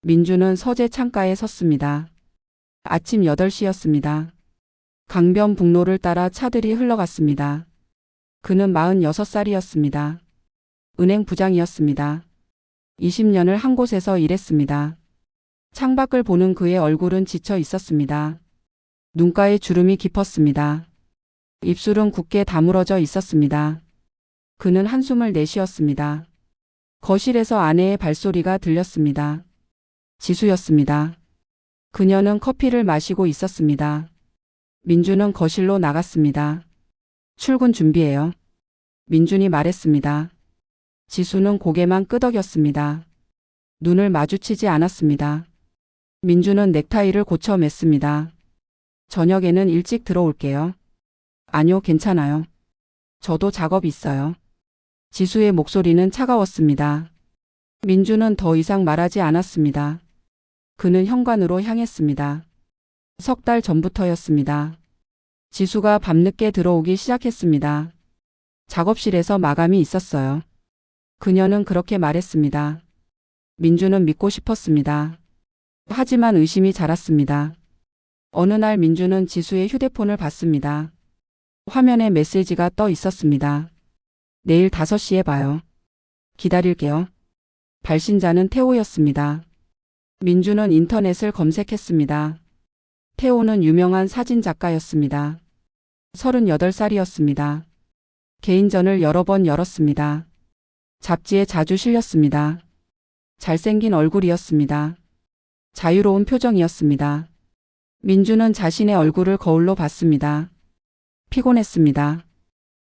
민주는 서재 창가에 섰습니다. 아침 8시였습니다. 강변북로를 따라 차들이 흘러갔습니다. 그는 46살이었습니다. 은행 부장이었습니다. 20년을 한 곳에서 일했습니다. 창밖을 보는 그의 얼굴은 지쳐 있었습니다. 눈가에 주름이 깊었습니다. 입술은 굳게 다물어져 있었습니다. 그는 한숨을 내쉬었습니다. 거실에서 아내의 발소리가 들렸습니다. 지수였습니다. 그녀는 커피를 마시고 있었습니다. 민주는 거실로 나갔습니다. 출근 준비해요. 민준이 말했습니다. 지수는 고개만 끄덕였습니다. 눈을 마주치지 않았습니다. 민주는 넥타이를 고쳐 맸습니다. 저녁에는 일찍 들어올게요. 아니요, 괜찮아요. 저도 작업 있어요. 지수의 목소리는 차가웠습니다. 민주는 더 이상 말하지 않았습니다. 그는 현관으로 향했습니다. 석 달 전부터였습니다. 지수가 밤늦게 들어오기 시작했습니다. 작업실에서 마감이 있었어요. 그녀는 그렇게 말했습니다. 민주는 믿고 싶었습니다. 하지만 의심이 자랐습니다. 어느 날 민주는 지수의 휴대폰을 봤습니다. 화면에 메시지가 떠 있었습니다. 내일 5시에 봐요. 기다릴게요. 발신자는 태호였습니다. 민주는 인터넷을 검색했습니다. 태호는 유명한 사진작가였습니다. 38살이었습니다. 개인전을 여러 번 열었습니다. 잡지에 자주 실렸습니다. 잘생긴 얼굴이었습니다. 자유로운 표정이었습니다. 민주는 자신의 얼굴을 거울로 봤습니다. 피곤했습니다.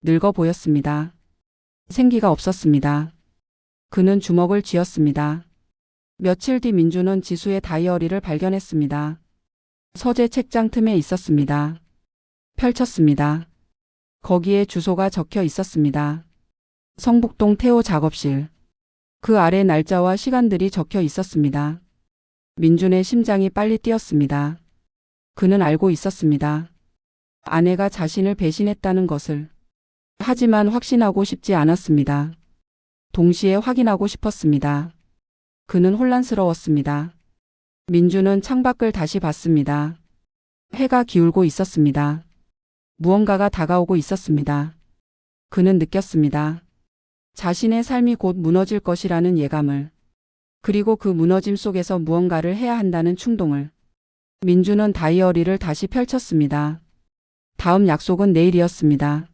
늙어 보였습니다. 생기가 없었습니다. 그는 주먹을 쥐었습니다. 며칠 뒤 민주는 지수의 다이어리를 발견했습니다. 서재 책장 틈에 있었습니다. 펼쳤습니다. 거기에 주소가 적혀 있었습니다. 성북동 태호 작업실. 그 아래 날짜와 시간들이 적혀 있었습니다. 민준의 심장이 빨리 뛰었습니다. 그는 알고 있었습니다. 아내가 자신을 배신했다는 것을. 하지만 확신하고 싶지 않았습니다. 동시에 확인하고 싶었습니다. 그는 혼란스러웠습니다. 민주는 창밖을 다시 봤습니다. 해가 기울고 있었습니다. 무언가가 다가오고 있었습니다. 그는 느꼈습니다. 자신의 삶이 곧 무너질 것이라는 예감을. 그리고 그 무너짐 속에서 무언가를 해야 한다는 충동을. 민주는 다이어리를 다시 펼쳤습니다. 다음 약속은 내일이었습니다.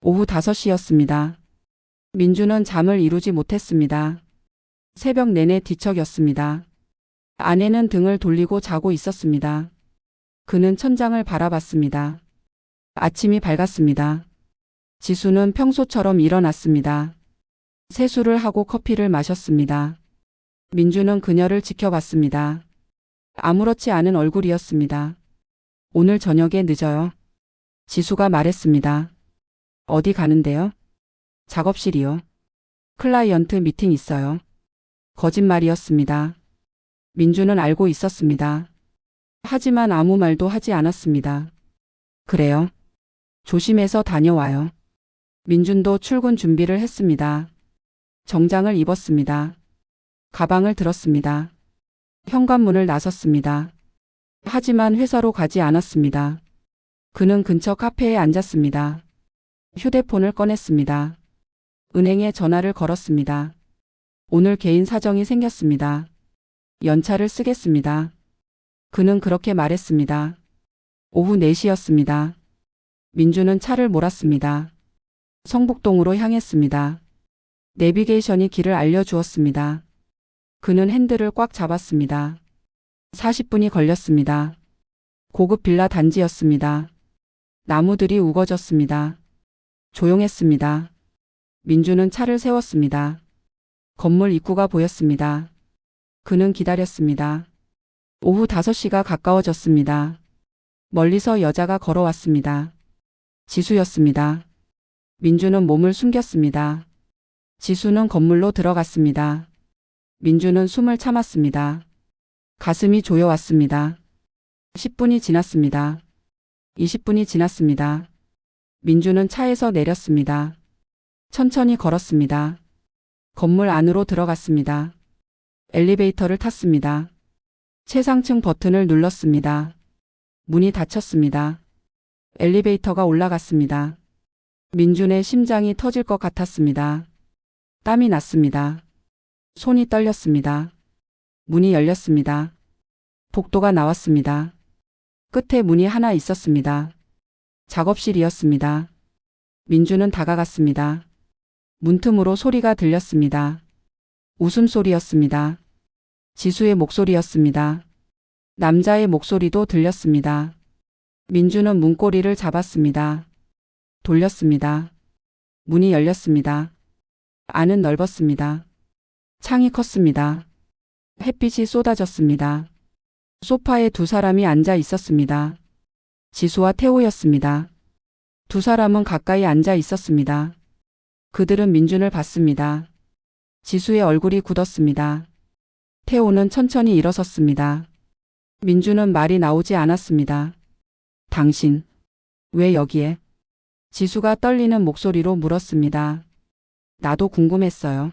오후 5시였습니다. 민주는 잠을 이루지 못했습니다. 새벽 내내 뒤척였습니다. 아내는 등을 돌리고 자고 있었습니다. 그는 천장을 바라봤습니다. 아침이 밝았습니다. 지수는 평소처럼 일어났습니다. 세수를 하고 커피를 마셨습니다. 민주는 그녀를 지켜봤습니다. 아무렇지 않은 얼굴이었습니다. 오늘 저녁에 늦어요. 지수가 말했습니다. 어디 가는데요? 작업실이요. 클라이언트 미팅 있어요. 거짓말이었습니다. 민주는 알고 있었습니다. 하지만 아무 말도 하지 않았습니다. 그래요. 조심해서 다녀와요. 민준도 출근 준비를 했습니다. 정장을 입었습니다. 가방을 들었습니다. 현관문을 나섰습니다. 하지만 회사로 가지 않았습니다. 그는 근처 카페에 앉았습니다. 휴대폰을 꺼냈습니다. 은행에 전화를 걸었습니다. 오늘 개인 사정이 생겼습니다. 연차를 쓰겠습니다. 그는 그렇게 말했습니다. 오후 4시였습니다. 민주는 차를 몰았습니다. 성북동으로 향했습니다. 내비게이션이 길을 알려주었습니다. 그는 핸들을 꽉 잡았습니다. 40분이 걸렸습니다. 고급 빌라 단지였습니다. 나무들이 우거졌습니다. 조용했습니다. 민주는 차를 세웠습니다. 건물 입구가 보였습니다. 그는 기다렸습니다. 오후 5시가 가까워졌습니다. 멀리서 여자가 걸어왔습니다. 지수였습니다. 민주는 몸을 숨겼습니다. 지수는 건물로 들어갔습니다. 민주는 숨을 참았습니다. 가슴이 조여왔습니다. 10분이 지났습니다. 20분이 지났습니다. 민주는 차에서 내렸습니다. 천천히 걸었습니다. 건물 안으로 들어갔습니다. 엘리베이터를 탔습니다. 최상층 버튼을 눌렀습니다. 문이 닫혔습니다. 엘리베이터가 올라갔습니다. 민준의 심장이 터질 것 같았습니다. 땀이 났습니다. 손이 떨렸습니다. 문이 열렸습니다. 복도가 나왔습니다. 끝에 문이 하나 있었습니다. 작업실이었습니다. 민준은 다가갔습니다. 문틈으로 소리가 들렸습니다. 웃음소리였습니다. 지수의 목소리였습니다. 남자의 목소리도 들렸습니다. 민준은 문고리를 잡았습니다. 돌렸습니다. 문이 열렸습니다. 안은 넓었습니다. 창이 컸습니다. 햇빛이 쏟아졌습니다. 소파에 두 사람이 앉아 있었습니다. 지수와 태호였습니다. 두 사람은 가까이 앉아 있었습니다. 그들은 민준을 봤습니다. 지수의 얼굴이 굳었습니다. 태호는 천천히 일어섰습니다. 민준은 말이 나오지 않았습니다. 당신, 왜 여기에? 지수가 떨리는 목소리로 물었습니다. 나도 궁금했어요.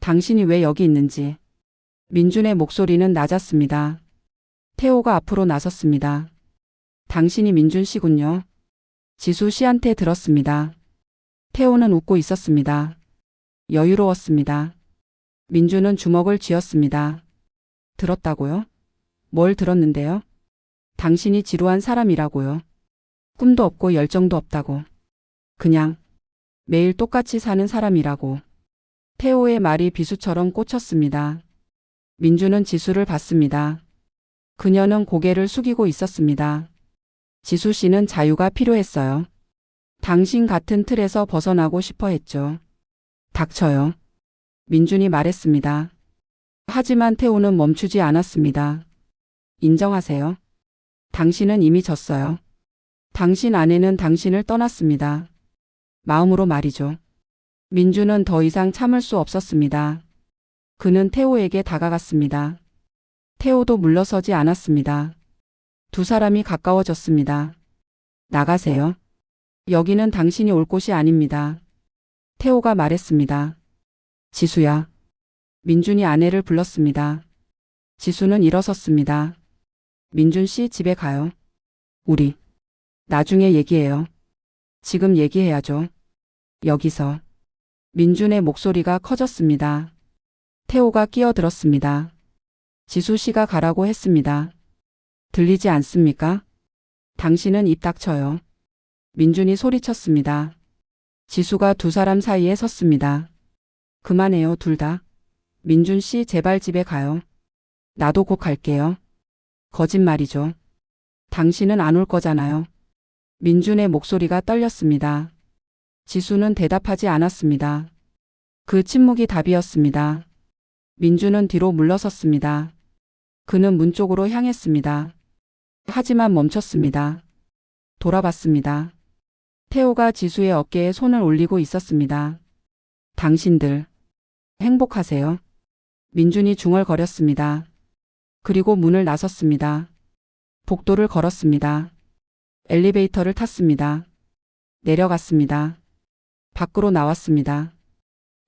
당신이 왜 여기 있는지. 민준의 목소리는 낮았습니다. 태호가 앞으로 나섰습니다. 당신이 민준 씨군요. 지수 씨한테 들었습니다. 태호는 웃고 있었습니다. 여유로웠습니다. 민준은 주먹을 쥐었습니다. 들었다고요? 뭘 들었는데요? 당신이 지루한 사람이라고요. 꿈도 없고 열정도 없다고. 그냥 매일 똑같이 사는 사람이라고. 태호의 말이 비수처럼 꽂혔습니다. 민준은 지수를 봤습니다. 그녀는 고개를 숙이고 있었습니다. 지수 씨는 자유가 필요했어요. 당신 같은 틀에서 벗어나고 싶어 했죠. 닥쳐요. 민준이 말했습니다. 하지만 태호는 멈추지 않았습니다. 인정하세요. 당신은 이미 졌어요. 당신 아내는 당신을 떠났습니다. 마음으로 말이죠. 민준은 더 이상 참을 수 없었습니다. 그는 태호에게 다가갔습니다. 태호도 물러서지 않았습니다. 두 사람이 가까워졌습니다. 나가세요. 여기는 당신이 올 곳이 아닙니다. 태호가 말했습니다. 지수야. 민준이 아내를 불렀습니다. 지수는 일어섰습니다. 민준 씨 집에 가요. 우리 나중에 얘기해요. 지금 얘기해야죠. 여기서. 민준의 목소리가 커졌습니다. 태호가 끼어들었습니다. 지수 씨가 가라고 했습니다. 들리지 않습니까? 당신은 입 닥쳐요. 민준이 소리쳤습니다. 지수가 두 사람 사이에 섰습니다. 그만해요, 둘 다. 민준 씨 제발 집에 가요. 나도 곧 갈게요. 거짓말이죠. 당신은 안 올 거잖아요. 민준의 목소리가 떨렸습니다. 지수는 대답하지 않았습니다. 그 침묵이 답이었습니다. 민준은 뒤로 물러섰습니다. 그는 문 쪽으로 향했습니다. 하지만 멈췄습니다. 돌아봤습니다. 태호가 지수의 어깨에 손을 올리고 있었습니다. 당신들 행복하세요? 민준이 중얼거렸습니다. 그리고 문을 나섰습니다. 복도를 걸었습니다. 엘리베이터를 탔습니다. 내려갔습니다. 밖으로 나왔습니다.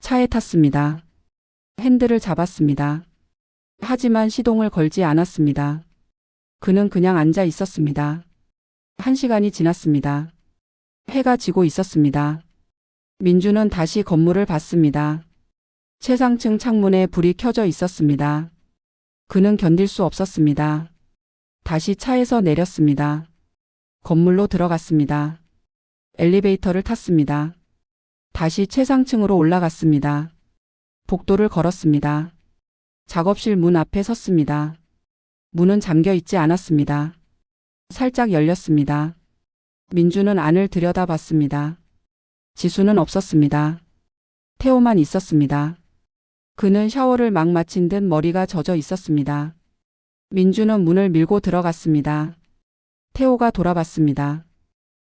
차에 탔습니다. 핸들을 잡았습니다. 하지만 시동을 걸지 않았습니다. 그는 그냥 앉아 있었습니다. 1시간이 지났습니다. 해가 지고 있었습니다. 민준은 다시 건물을 봤습니다. 최상층 창문에 불이 켜져 있었습니다. 그는 견딜 수 없었습니다. 다시 차에서 내렸습니다. 건물로 들어갔습니다. 엘리베이터를 탔습니다. 다시 최상층으로 올라갔습니다. 복도를 걸었습니다. 작업실 문 앞에 섰습니다. 문은 잠겨 있지 않았습니다. 살짝 열렸습니다. 민준은 안을 들여다봤습니다. 지수는 없었습니다. 태호만 있었습니다. 그는 샤워를 막 마친 듯 머리가 젖어 있었습니다. 민준은 문을 밀고 들어갔습니다. 태호가 돌아봤습니다.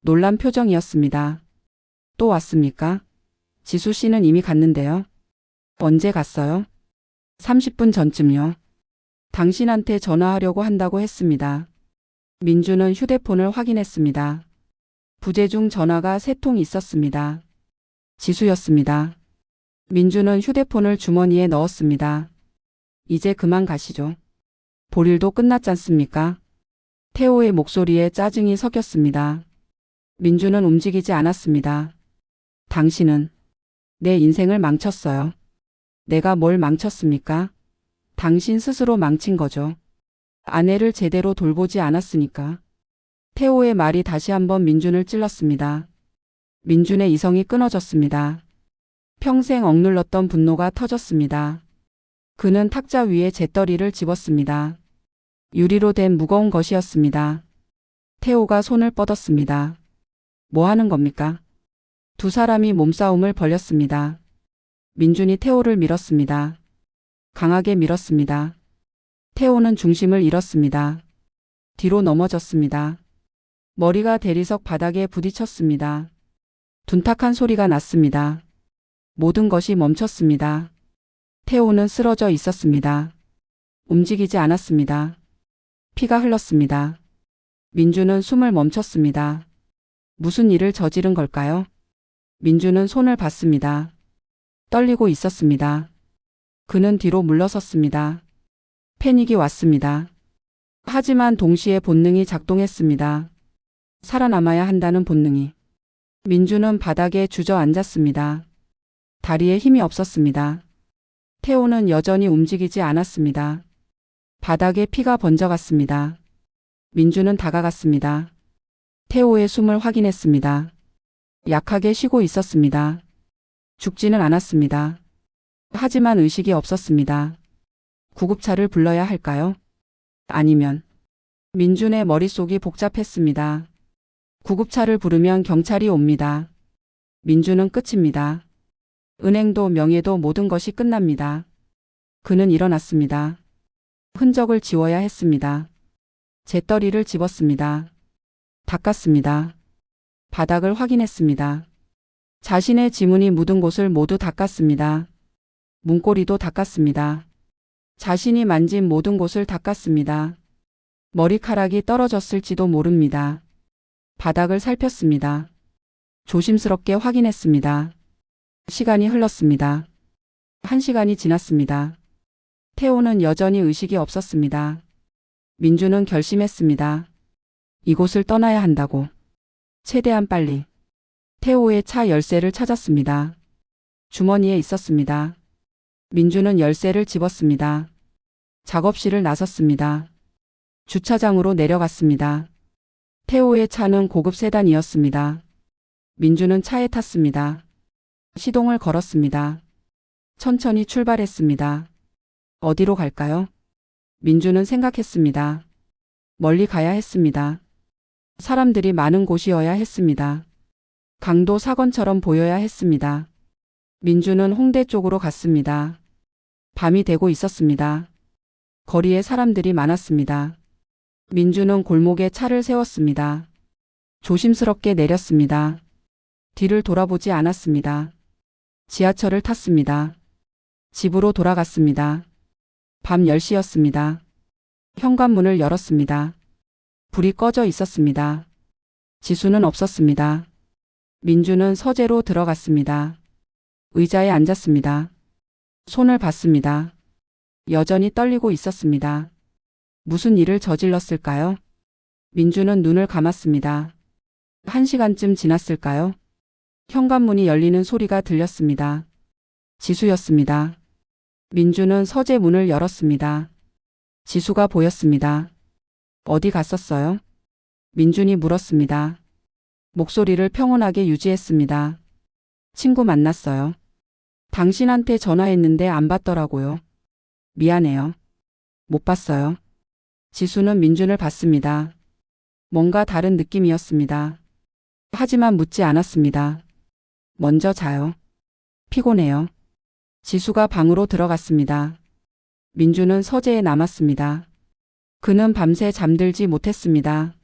놀란 표정이었습니다. 또 왔습니까? 지수 씨는 이미 갔는데요. 언제 갔어요? 30분 전쯤요. 당신한테 전화하려고 한다고 했습니다. 민준은 휴대폰을 확인했습니다. 부재 중 전화가 3통 있었습니다. 지수였습니다. 민준은 휴대폰을 주머니에 넣었습니다. 이제 그만 가시죠. 볼일도 끝났잖습니까? 태호의 목소리에 짜증이 섞였습니다. 민주는 움직이지 않았습니다. 당신은 내 인생을 망쳤어요. 내가 뭘 망쳤습니까? 당신 스스로 망친 거죠. 아내를 제대로 돌보지 않았으니까. 태호의 말이 다시 한번 민준을 찔렀습니다. 민준의 이성이 끊어졌습니다. 평생 억눌렀던 분노가 터졌습니다. 그는 탁자 위에 재떨이를 집었습니다. 유리로 된 무거운 것이었습니다. 태호가 손을 뻗었습니다. 뭐 하는 겁니까? 두 사람이 몸싸움을 벌였습니다. 민준이 태호를 밀었습니다. 강하게 밀었습니다. 태호는 중심을 잃었습니다. 뒤로 넘어졌습니다. 머리가 대리석 바닥에 부딪혔습니다. 둔탁한 소리가 났습니다. 모든 것이 멈췄습니다. 태호는 쓰러져 있었습니다. 움직이지 않았습니다. 피가 흘렀습니다. 민주는 숨을 멈췄습니다. 무슨 일을 저지른 걸까요? 민주는 손을 봤습니다. 떨리고 있었습니다. 그는 뒤로 물러섰습니다. 패닉이 왔습니다. 하지만 동시에 본능이 작동했습니다. 살아남아야 한다는 본능이. 민주는 바닥에 주저앉았습니다. 다리에 힘이 없었습니다. 태호는 여전히 움직이지 않았습니다. 바닥에 피가 번져갔습니다. 민주는 다가갔습니다. 태호의 숨을 확인했습니다. 약하게 쉬고 있었습니다. 죽지는 않았습니다. 하지만 의식이 없었습니다. 구급차를 불러야 할까요? 아니면 민준의 머릿속이 복잡했습니다. 구급차를 부르면 경찰이 옵니다. 민준은 끝입니다. 은행도 명예도 모든 것이 끝납니다. 그는 일어났습니다. 흔적을 지워야 했습니다. 재떨이를 집었습니다. 닦았습니다. 바닥을 확인했습니다. 자신의 지문이 묻은 곳을 모두 닦았습니다. 문고리도 닦았습니다. 자신이 만진 모든 곳을 닦았습니다. 머리카락이 떨어졌을지도 모릅니다. 바닥을 살폈습니다. 조심스럽게 확인했습니다. 시간이 흘렀습니다. 1시간이 지났습니다. 태호는 여전히 의식이 없었습니다. 민주는 결심했습니다. 이곳을 떠나야 한다고. 최대한 빨리. 태호의 차 열쇠를 찾았습니다. 주머니에 있었습니다. 민주는 열쇠를 집었습니다. 작업실을 나섰습니다. 주차장으로 내려갔습니다. 태호의 차는 고급 세단이었습니다. 민주는 차에 탔습니다. 시동을 걸었습니다. 천천히 출발했습니다. 어디로 갈까요? 민주는 생각했습니다. 멀리 가야 했습니다. 사람들이 많은 곳이어야 했습니다. 강도 사건처럼 보여야 했습니다. 민주는 홍대 쪽으로 갔습니다. 밤이 되고 있었습니다. 거리에 사람들이 많았습니다. 민주는 골목에 차를 세웠습니다. 조심스럽게 내렸습니다. 뒤를 돌아보지 않았습니다. 지하철을 탔습니다. 집으로 돌아갔습니다. 밤 10시였습니다. 현관문을 열었습니다. 불이 꺼져 있었습니다. 지수는 없었습니다. 민주는 서재로 들어갔습니다. 의자에 앉았습니다. 손을 봤습니다. 여전히 떨리고 있었습니다. 무슨 일을 저질렀을까요? 민주는 눈을 감았습니다. 1시간쯤 지났을까요? 현관문이 열리는 소리가 들렸습니다. 지수였습니다. 민주는 서재 문을 열었습니다. 지수가 보였습니다. 어디 갔었어요? 민준이 물었습니다. 목소리를 평온하게 유지했습니다. 친구 만났어요. 당신한테 전화했는데 안 받더라고요. 미안해요. 못 봤어요. 지수는 민준을 봤습니다. 뭔가 다른 느낌이었습니다. 하지만 묻지 않았습니다. 먼저 자요. 피곤해요. 지수가 방으로 들어갔습니다. 민준은 서재에 남았습니다. 그는 밤새 잠들지 못했습니다.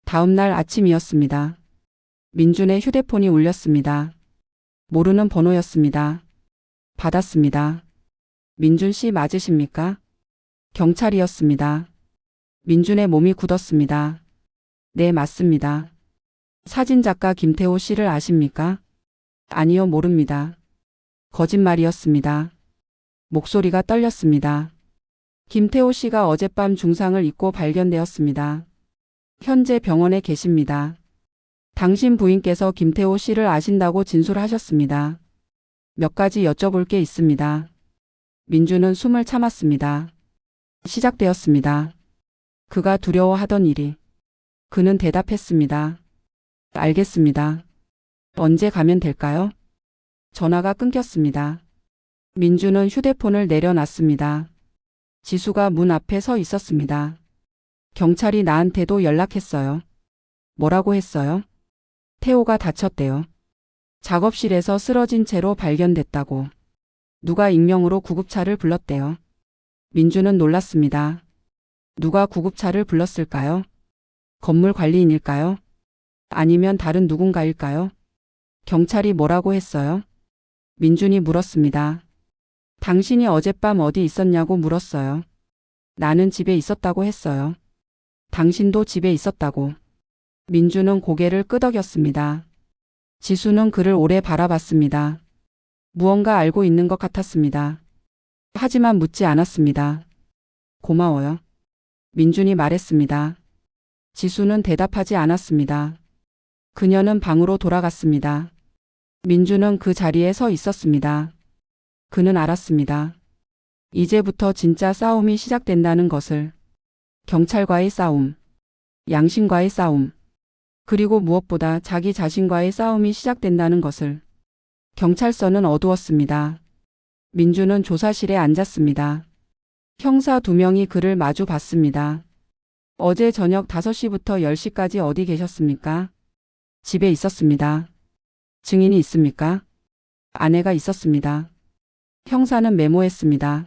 다음 날 아침이었습니다. 민준의 휴대폰이 울렸습니다. 모르는 번호였습니다. 받았습니다. 민준 씨 맞으십니까? 경찰이었습니다. 민준의 몸이 굳었습니다. 네, 맞습니다. 사진작가 김태호 씨를 아십니까? 아니요, 모릅니다. 거짓말이었습니다. 목소리가 떨렸습니다. 김태호 씨가 어젯밤 중상을 입고 발견되었습니다. 현재 병원에 계십니다. 당신 부인께서 김태호 씨를 아신다고 진술하셨습니다. 몇 가지 여쭤볼 게 있습니다. 민주는 숨을 참았습니다. 시작되었습니다. 그가 두려워하던 일이. 그는 대답했습니다. 알겠습니다. 언제 가면 될까요? 전화가 끊겼습니다. 민주는 휴대폰을 내려놨습니다. 지수가 문 앞에 서 있었습니다. 경찰이 나한테도 연락했어요. 뭐라고 했어요? 태호가 다쳤대요. 작업실에서 쓰러진 채로 발견됐다고. 누가 익명으로 구급차를 불렀대요. 민주는 놀랐습니다. 누가 구급차를 불렀을까요? 건물 관리인일까요? 아니면 다른 누군가일까요? 경찰이 뭐라고 했어요? 민준이 물었습니다. 당신이 어젯밤 어디 있었냐고 물었어요. 나는 집에 있었다고 했어요. 당신도 집에 있었다고. 민주는 고개를 끄덕였습니다. 지수는 그를 오래 바라봤습니다. 무언가 알고 있는 것 같았습니다. 하지만 묻지 않았습니다. 고마워요. 민준이 말했습니다. 지수는 대답하지 않았습니다. 그녀는 방으로 돌아갔습니다. 민주는 그 자리에 서 있었습니다. 그는 알았습니다. 이제부터 진짜 싸움이 시작된다는 것을. 경찰과의 싸움, 양심과의 싸움, 그리고 무엇보다 자기 자신과의 싸움이 시작된다는 것을. 경찰서는 어두웠습니다. 민주는 조사실에 앉았습니다. 형사 2명이 그를 마주 봤습니다. 어제 저녁 5시부터 10시까지 어디 계셨습니까? 집에 있었습니다. 증인이 있습니까? 아내가 있었습니다. 형사는 메모했습니다.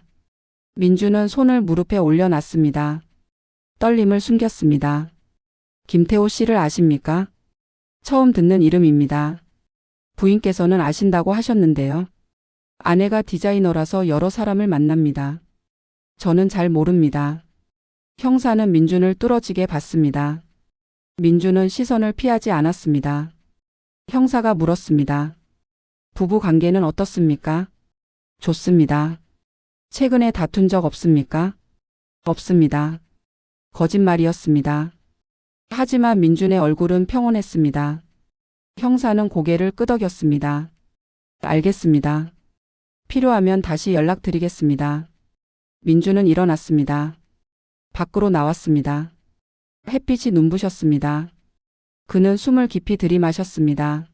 민주는 손을 무릎에 올려놨습니다. 떨림을 숨겼습니다. 김태호 씨를 아십니까? 처음 듣는 이름입니다. 부인께서는 아신다고 하셨는데요. 아내가 디자이너라서 여러 사람을 만납니다. 저는 잘 모릅니다. 형사는 민준을 뚫어지게 봤습니다. 민준은 시선을 피하지 않았습니다. 형사가 물었습니다. 부부 관계는 어떻습니까? 좋습니다. 최근에 다툰 적 없습니까? 없습니다. 거짓말이었습니다. 하지만 민준의 얼굴은 평온했습니다. 형사는 고개를 끄덕였습니다. 알겠습니다. 필요하면 다시 연락드리겠습니다. 민준은 일어났습니다. 밖으로 나왔습니다. 햇빛이 눈부셨습니다. 그는 숨을 깊이 들이마셨습니다.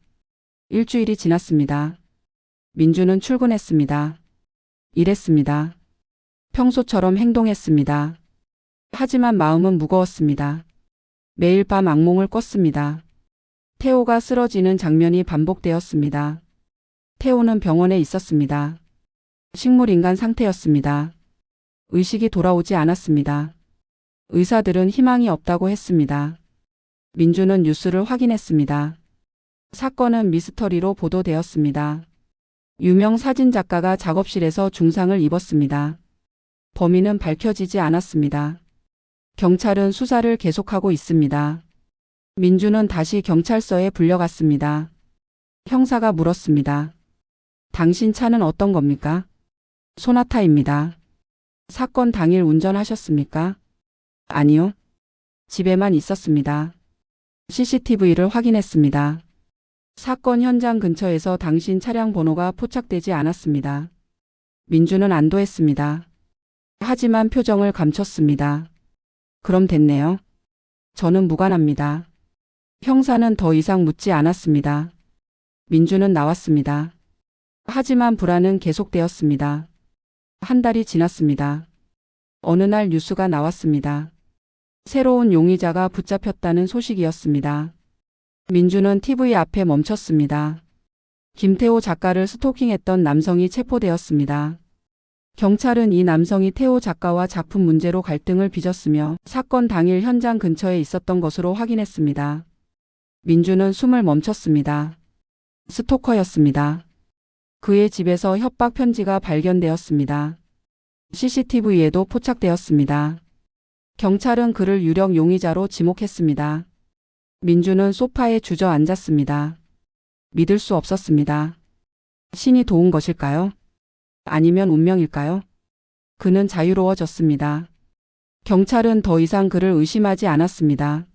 일주일이 지났습니다. 민준은 출근했습니다. 일했습니다. 평소처럼 행동했습니다. 하지만 마음은 무거웠습니다. 매일 밤 악몽을 꿨습니다. 태호가 쓰러지는 장면이 반복되었습니다. 태호는 병원에 있었습니다. 식물인간 상태였습니다. 의식이 돌아오지 않았습니다. 의사들은 희망이 없다고 했습니다. 민주는 뉴스를 확인했습니다. 사건은 미스터리로 보도되었습니다. 유명 사진작가가 작업실에서 중상을 입었습니다. 범인은 밝혀지지 않았습니다. 경찰은 수사를 계속하고 있습니다. 민주는 다시 경찰서에 불려갔습니다. 형사가 물었습니다. 당신 차는 어떤 겁니까? 소나타입니다. 사건 당일 운전하셨습니까? 아니요. 집에만 있었습니다. CCTV를 확인했습니다. 사건 현장 근처에서 당신 차량 번호가 포착되지 않았습니다. 민주는 안도했습니다. 하지만 표정을 감췄습니다. 그럼 됐네요. 저는 무관합니다. 형사는 더 이상 묻지 않았습니다. 민주는 나왔습니다. 하지만 불안은 계속되었습니다. 한 달이 지났습니다. 어느 날 뉴스가 나왔습니다. 새로운 용의자가 붙잡혔다는 소식이었습니다. 민주는 TV 앞에 멈췄습니다. 김태호 작가를 스토킹했던 남성이 체포되었습니다. 경찰은 이 남성이 태호 작가와 작품 문제로 갈등을 빚었으며 사건 당일 현장 근처에 있었던 것으로 확인했습니다. 민주는 숨을 멈췄습니다. 스토커였습니다. 그의 집에서 협박 편지가 발견되었습니다. CCTV에도 포착되었습니다. 경찰은 그를 유력 용의자로 지목했습니다. 민주는 소파에 주저앉았습니다. 믿을 수 없었습니다. 신이 도운 것일까요? 아니면 운명일까요? 그는 자유로워졌습니다. 경찰은 더 이상 그를 의심하지 않았습니다.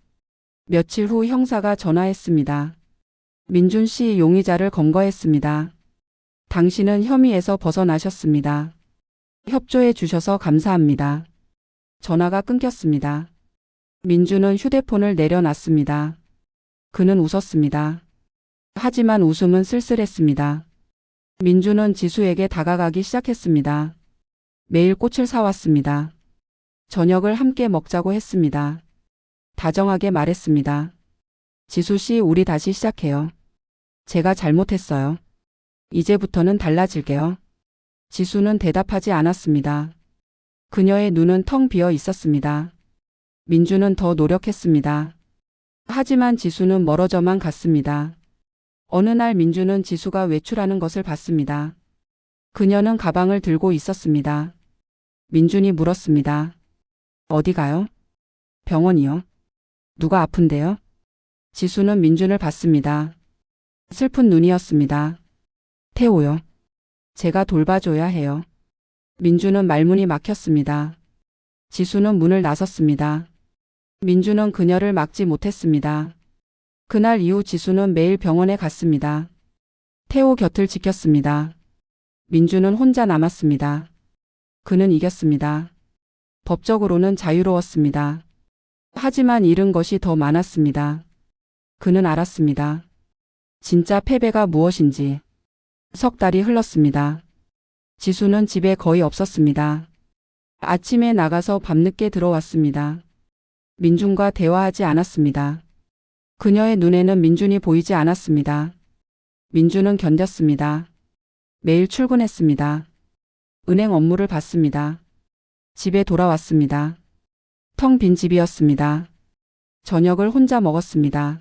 며칠 후 형사가 전화했습니다. 민준 씨 용의자를 검거했습니다. 당신은 혐의에서 벗어나셨습니다. 협조해 주셔서 감사합니다. 전화가 끊겼습니다. 민준은 휴대폰을 내려놨습니다. 그는 웃었습니다. 하지만 웃음은 쓸쓸했습니다. 민준은 지수에게 다가가기 시작했습니다. 매일 꽃을 사왔습니다. 저녁을 함께 먹자고 했습니다. 다정하게 말했습니다. 지수 씨, 우리 다시 시작해요. 제가 잘못했어요. 이제부터는 달라질게요. 지수는 대답하지 않았습니다. 그녀의 눈은 텅 비어 있었습니다. 민준은 더 노력했습니다. 하지만 지수는 멀어져만 갔습니다. 어느 날 민준은 지수가 외출하는 것을 봤습니다. 그녀는 가방을 들고 있었습니다. 민준이 물었습니다. 어디 가요? 병원이요. 누가 아픈데요? 지수는 민준을 봤습니다. 슬픈 눈이었습니다. 태호요. 제가 돌봐줘야 해요. 민준은 말문이 막혔습니다. 지수는 문을 나섰습니다. 민준은 그녀를 막지 못했습니다. 그날 이후 지수는 매일 병원에 갔습니다. 태호 곁을 지켰습니다. 민준은 혼자 남았습니다. 그는 이겼습니다. 법적으로는 자유로웠습니다. 하지만 잃은 것이 더 많았습니다. 그는 알았습니다. 진짜 패배가 무엇인지. 석 달이 흘렀습니다. 지수는 집에 거의 없었습니다. 아침에 나가서 밤늦게 들어왔습니다. 민준과 대화하지 않았습니다. 그녀의 눈에는 민준이 보이지 않았습니다. 민준은 견뎠습니다. 매일 출근했습니다. 은행 업무를 봤습니다. 집에 돌아왔습니다. 텅 빈 집이었습니다. 저녁을 혼자 먹었습니다.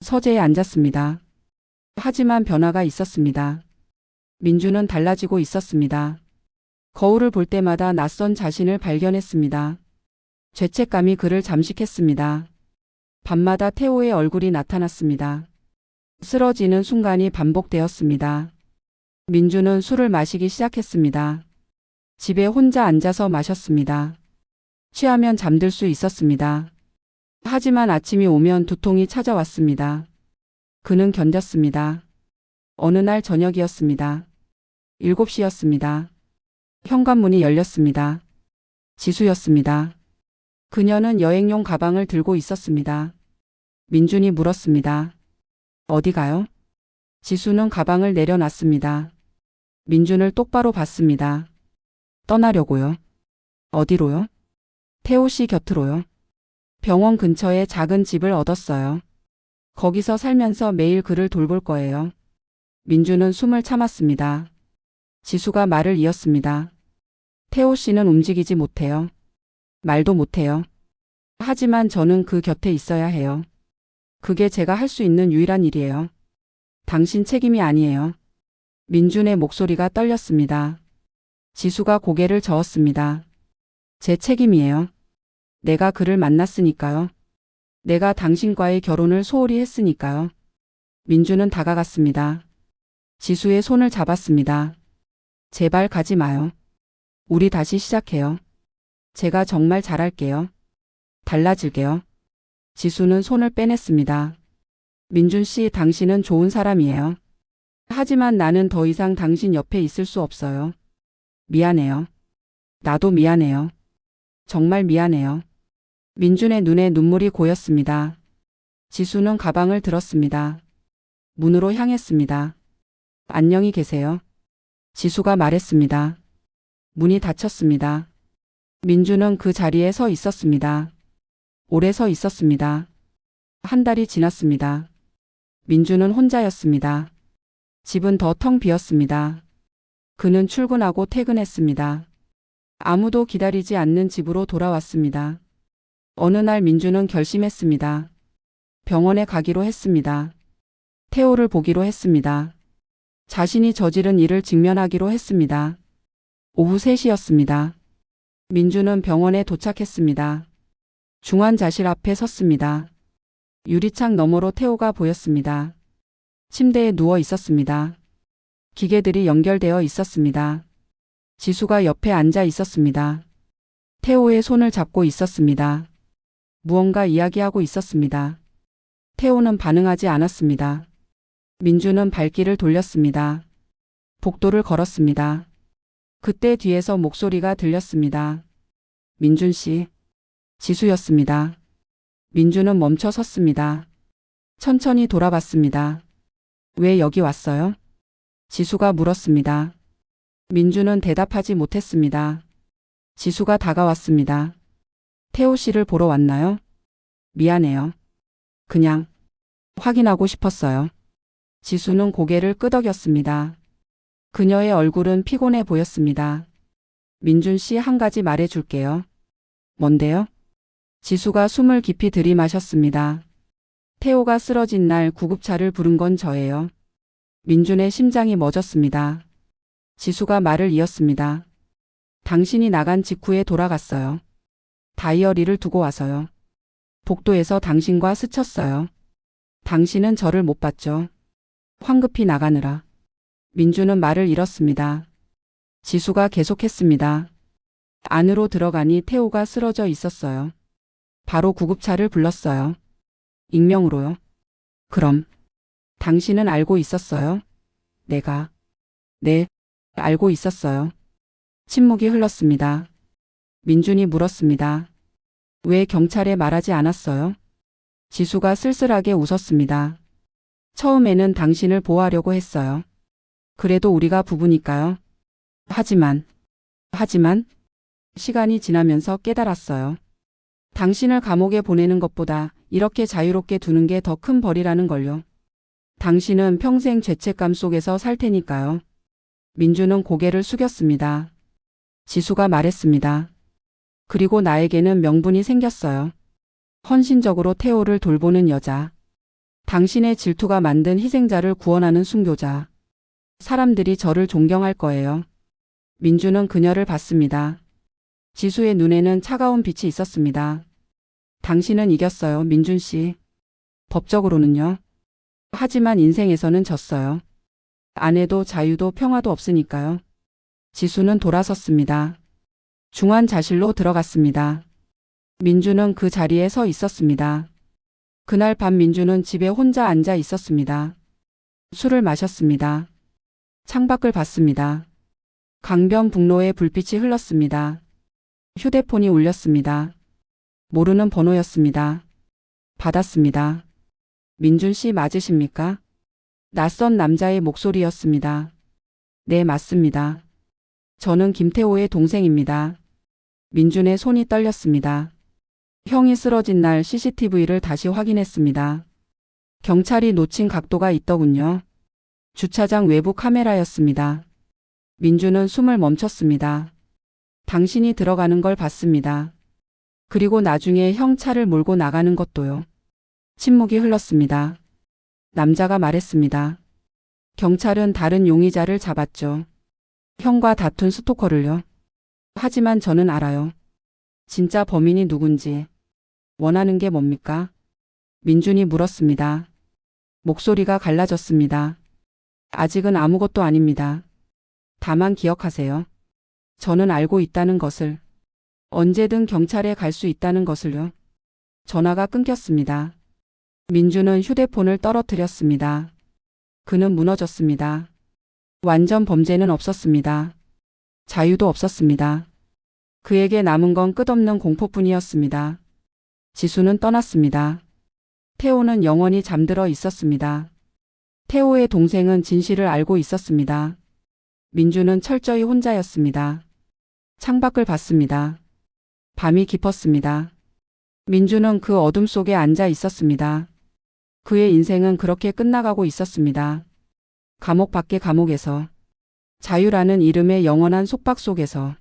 서재에 앉았습니다. 하지만 변화가 있었습니다. 민준은 달라지고 있었습니다. 거울을 볼 때마다 낯선 자신을 발견했습니다. 죄책감이 그를 잠식했습니다. 밤마다 태호의 얼굴이 나타났습니다. 쓰러지는 순간이 반복되었습니다. 민준은 술을 마시기 시작했습니다. 집에 혼자 앉아서 마셨습니다. 취하면 잠들 수 있었습니다. 하지만 아침이 오면 두통이 찾아왔습니다. 그는 견뎠습니다. 어느 날 저녁이었습니다. 7시였습니다. 현관문이 열렸습니다. 지수였습니다. 그녀는 여행용 가방을 들고 있었습니다. 민준이 물었습니다. 어디 가요? 지수는 가방을 내려놨습니다. 민준을 똑바로 봤습니다. 떠나려고요. 어디로요? 태호 씨 곁으로요. 병원 근처에 작은 집을 얻었어요. 거기서 살면서 매일 그를 돌볼 거예요. 민준은 숨을 참았습니다. 지수가 말을 이었습니다. 태호 씨는 움직이지 못해요. 말도 못해요. 하지만 저는 그 곁에 있어야 해요. 그게 제가 할 수 있는 유일한 일이에요. 당신 책임이 아니에요. 민준의 목소리가 떨렸습니다. 지수가 고개를 저었습니다. 제 책임이에요. 내가 그를 만났으니까요. 내가 당신과의 결혼을 소홀히 했으니까요. 민준은 다가갔습니다. 지수의 손을 잡았습니다. 제발 가지 마요. 우리 다시 시작해요. 제가 정말 잘할게요. 달라질게요. 지수는 손을 빼냈습니다. 민준 씨, 당신은 좋은 사람이에요. 하지만 나는 더 이상 당신 옆에 있을 수 없어요. 미안해요. 나도 미안해요. 정말 미안해요. 민준의 눈에 눈물이 고였습니다. 지수는 가방을 들었습니다. 문으로 향했습니다. 안녕히 계세요. 지수가 말했습니다. 문이 닫혔습니다. 민준은 그 자리에 서 있었습니다. 오래 서 있었습니다. 한 달이 지났습니다. 민준은 혼자였습니다. 집은 더 텅 비었습니다. 그는 출근하고 퇴근했습니다. 아무도 기다리지 않는 집으로 돌아왔습니다. 어느 날 민준은 결심했습니다. 병원에 가기로 했습니다. 태호를 보기로 했습니다. 자신이 저지른 일을 직면하기로 했습니다. 오후 3시였습니다. 민준은 병원에 도착했습니다. 중환자실 앞에 섰습니다. 유리창 너머로 태호가 보였습니다. 침대에 누워 있었습니다. 기계들이 연결되어 있었습니다. 지수가 옆에 앉아 있었습니다. 태호의 손을 잡고 있었습니다. 무언가 이야기하고 있었습니다. 태호는 반응하지 않았습니다. 민주는 발길을 돌렸습니다. 복도를 걸었습니다. 그때 뒤에서 목소리가 들렸습니다. 민준 씨. 지수였습니다. 민주는 멈춰 섰습니다. 천천히 돌아봤습니다. 왜 여기 왔어요? 지수가 물었습니다. 민주는 대답하지 못했습니다. 지수가 다가왔습니다. 태호 씨를 보러 왔나요? 미안해요. 그냥 확인하고 싶었어요. 지수는 고개를 끄덕였습니다. 그녀의 얼굴은 피곤해 보였습니다. 민준 씨, 한 가지 말해줄게요. 뭔데요? 지수가 숨을 깊이 들이마셨습니다. 태호가 쓰러진 날 구급차를 부른 건 저예요. 민준의 심장이 멎었습니다. 지수가 말을 이었습니다. 당신이 나간 직후에 돌아갔어요. 다이어리를 두고 와서요. 복도에서 당신과 스쳤어요. 당신은 저를 못 봤죠. 황급히 나가느라. 민주는 말을 잃었습니다. 지수가 계속했습니다. 안으로 들어가니 태호가 쓰러져 있었어요. 바로 구급차를 불렀어요. 익명으로요. 그럼 당신은 알고 있었어요? 내가. 네, 알고 있었어요. 침묵이 흘렀습니다. 민준이 물었습니다. 왜 경찰에 말하지 않았어요? 지수가 쓸쓸하게 웃었습니다. 처음에는 당신을 보호하려고 했어요. 그래도 우리가 부부니까요. 하지만 시간이 지나면서 깨달았어요. 당신을 감옥에 보내는 것보다 이렇게 자유롭게 두는 게 더 큰 벌이라는 걸요. 당신은 평생 죄책감 속에서 살 테니까요. 민주는 고개를 숙였습니다. 지수가 말했습니다. 그리고 나에게는 명분이 생겼어요. 헌신적으로 태호를 돌보는 여자. 당신의 질투가 만든 희생자를 구원하는 순교자. 사람들이 저를 존경할 거예요. 민주는 그녀를 봤습니다. 지수의 눈에는 차가운 빛이 있었습니다. 당신은 이겼어요, 민준 씨. 법적으로는요. 하지만 인생에서는 졌어요. 아내도 자유도 평화도 없으니까요. 지수는 돌아섰습니다. 중환자실로 들어갔습니다. 민주는 그 자리에 서 있었습니다. 그날 밤 민주는 집에 혼자 앉아 있었습니다. 술을 마셨습니다. 창밖을 봤습니다. 강변북로에 불빛이 흘렀습니다. 휴대폰이 울렸습니다. 모르는 번호였습니다. 받았습니다. 민준 씨 맞으십니까? 낯선 남자의 목소리였습니다. 네, 맞습니다. 저는 김태호의 동생입니다. 민준의 손이 떨렸습니다. 형이 쓰러진 날 CCTV를 다시 확인했습니다. 경찰이 놓친 각도가 있더군요. 주차장 외부 카메라였습니다. 민주는 숨을 멈췄습니다. 당신이 들어가는 걸 봤습니다. 그리고 나중에 형 차를 몰고 나가는 것도요. 침묵이 흘렀습니다. 남자가 말했습니다. 경찰은 다른 용의자를 잡았죠. 형과 다툰 스토커를요. 하지만 저는 알아요. 진짜 범인이 누군지. 원하는 게 뭡니까? 민준이 물었습니다. 목소리가 갈라졌습니다. 아직은 아무것도 아닙니다. 다만 기억하세요. 저는 알고 있다는 것을. 언제든 경찰에 갈 수 있다는 것을요. 전화가 끊겼습니다. 민주는 휴대폰을 떨어뜨렸습니다. 그는 무너졌습니다. 완전 범죄는 없었습니다. 자유도 없었습니다. 그에게 남은 건 끝없는 공포뿐이었습니다. 지수는 떠났습니다. 태호는 영원히 잠들어 있었습니다. 태호의 동생은 진실을 알고 있었습니다. 민주는 철저히 혼자였습니다. 창밖을 봤습니다. 밤이 깊었습니다. 민주는 그 어둠 속에 앉아 있었습니다. 그의 인생은 그렇게 끝나가고 있었습니다. 감옥 밖의 감옥에서. 자유라는 이름의 영원한 속박 속에서.